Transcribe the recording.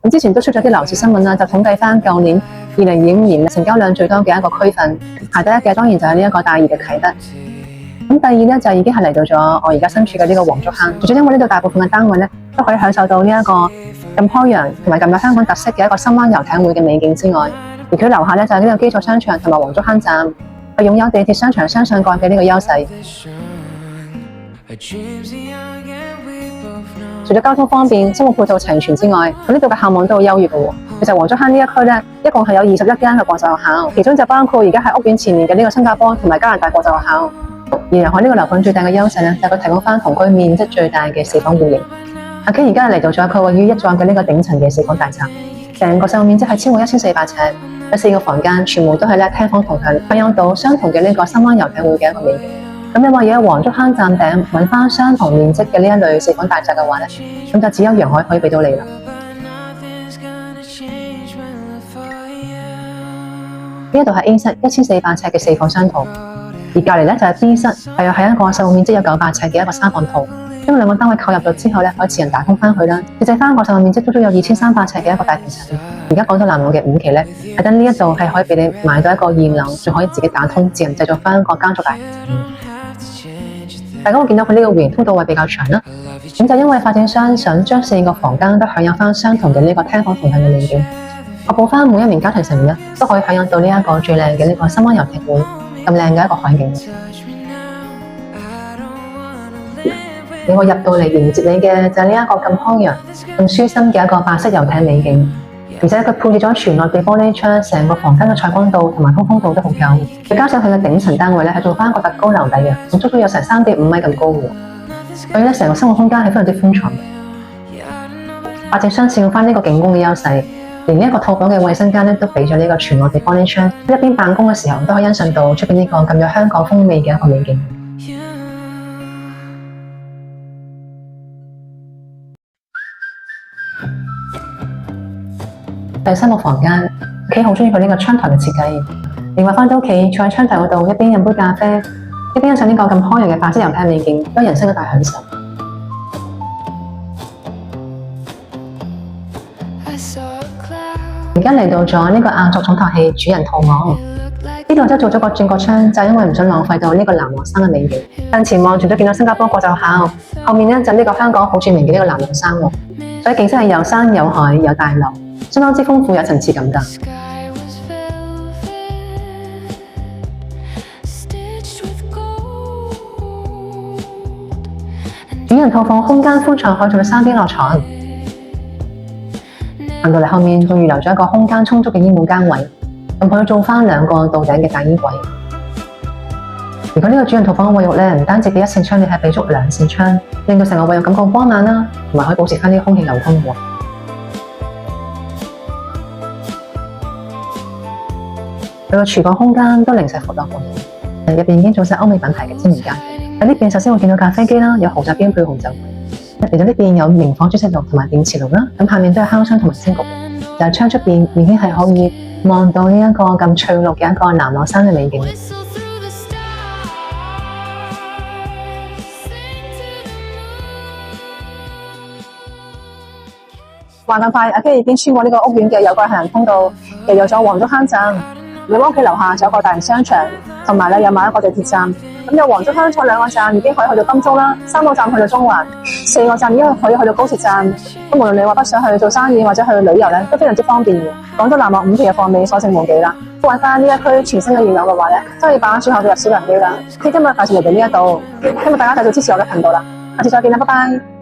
咁之前都出咗啲樓市新聞啦，就統計翻舊年2025年成交量最多嘅一個區份，排第一嘅當然就係呢一個大二嘅啟德。咁第二咧就已經係嚟到咗我而家身處嘅呢個黃竹坑，最因為呢度大部分嘅單位咧都可以享受到呢一個咁開揚同埋咁有香港特色嘅一個深灣遊艇會嘅美景之外，而佢樓下咧就係呢個基礎商場同埋黃竹坑站，係擁有地鐵商場雙上蓋嘅呢個優勢。除咗交通方便、生活配套齊全之外，佢呢度嘅校網都好優越嘅喎。其實黃竹坑呢一區咧，一共係有21間嘅國際學校，其中就包括而家喺屋苑前面嘅呢個新加坡同埋加拿大國際學校。而人海呢個樓盤最大嘅優勢咧，就係佢提供翻同居面積最大嘅4房戶型。阿 K 而家嚟到咗佢位於一座嘅呢個頂層嘅4房大廈，成個使用面積係超過1400尺，有4個房間，全部都係咧廳房同享，享有到相同嘅呢個深灣遊艇會嘅一個美景。咁你話要喺黃竹坑站頂揾翻相同面積嘅呢一類4房大廈嘅話咧，咁就只有陽海可以俾到你啦。呢度係 A 室1400尺嘅4房雙套，而隔離咧就係 B 室，係喺一個實用面積有900尺嘅一個3房套。因為兩個單位購入咗之後咧，可以自行打通翻去啦。設置翻個實用面積足足有2300尺嘅一個大平層。而家港島南路嘅5期咧，係得呢一度係可以俾你買到一個2樓，仲可以自己打通，自行製造翻一個家族大平層。大家會見到佢呢個戶型通道位比較長啦，咁就因為發展商想將4個房間都享有翻相同嘅呢個廳房同享嘅美景，確保翻每一名家庭成員都可以享有到呢一個最靚嘅呢個深灣遊艇會咁靚嘅一個海景。你我入到嚟迎接你嘅就係呢一個咁開揚、咁舒心嘅一個白色遊艇美景，而且佢配置咗全內地玻璃窗，成個房間嘅採光度同埋通風度都好夠。再加上佢嘅頂層單位咧係做翻一個特高樓底嘅，咁足足有成3.5米咁高嘅，所以咧成個生活空間係非常之寬敞。發展商善用翻呢個景觀嘅優勢，連呢一個套房嘅衛生間咧都俾咗呢個全內地玻璃窗，一邊辦公嘅時候都可以欣賞到出邊呢個咁有香港風味嘅一個美景。第3個房間，屋企好中意佢呢個窗台嘅設計。另外翻到屋企坐喺窗台嗰度，一邊飲杯咖啡，一邊欣賞呢個咁開揚嘅白色遊艇美景，都係人生嘅大享受。而家嚟到咗呢個亞族重頭戲主人套房，呢度就做咗個轉角窗，就因為唔想浪費到呢個南黃山嘅美景。向前望，除咗見到新加坡國際學校，後面咧就呢個香港好著名嘅呢個南洋山喎，所以景色係有山有海有大樓，相當之豐富有層次感㗎。主人套房空間寬敞，可以做到3邊落床。行到嚟後面仲預留咗一個空間充足嘅衣帽間位，咁可以做翻2個到頂嘅大衣櫃。如果呢個主人套房嘅衛浴咧，唔單止俾1扇窗，你係俾足2扇窗，令到成個衛浴感覺光猛啦，同埋可以保持翻啲空氣流通喎。佢個廚房空間都零舍闊落喎，入邊已經做晒歐美品牌嘅煎餅間。喺呢邊首先會見到咖啡機啦，有豪宅標配紅酒櫃。嚟到呢邊有明火煮食爐同埋電磁爐啦，咁下面都係烤箱同埋蒸焗。就係窗出邊已經係可以望到呢一個咁翠綠嘅一個南螺山嘅美景。話咁快，阿 K 已經穿過呢個屋苑嘅有蓋行人通道，嚟到咗黃竹坑站。你屋企樓下就有個大型商場，同埋咧有埋一個地鐵站。咁有黃竹坑坐2個站已經可以去到金鐘啦，3個站去到中環，4個站已經可以去到高鐵站。咁無論你話北上去做生意或者去旅遊咧，都非常之方便嘅。港島南路5期嘅貨尾所剩無幾啦。揾翻呢一區全新嘅現有嘅話咧，真係把握住後嘅入市良機啦。今日介紹嚟到呢一度，希望大家繼續支持我嘅頻道啦。下次再見啦，拜拜。